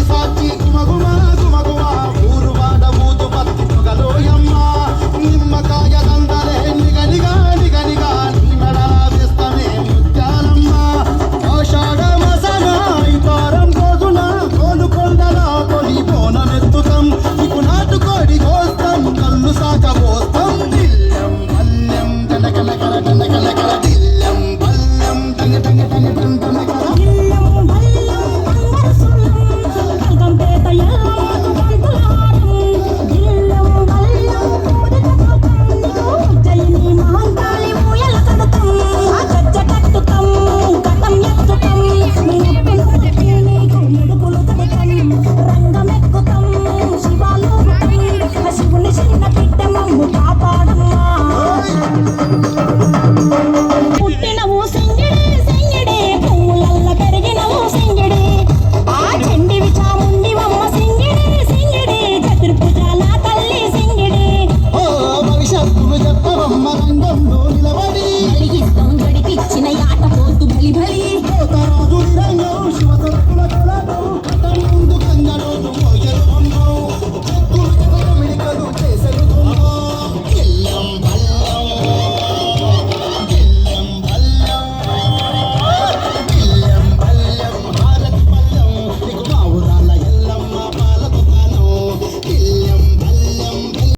సాచి గుమగుమ గుమగుమ ఊరు వాడ ఊదు పత్తి పొగలోయమ్మ నిమ్మకాయ దండలే నిగనిగా నిగనిగా నీ మెడ వేస్తమే ముత్యాలమ్మ ఆషాఢ మాసన ఇతారం రోజున కోలుకొండల కొలి బోనమెత్తుతాం నీకు నాటుకోడి కోస్తాం కళ్ళు సాక పోస్తాం దిల్లం పల్లెం గనగనగల గనగనగల దిల్లం పల్లెం టంగ టంగ టంగ టంగ టంగ రంగంలో నిలబడి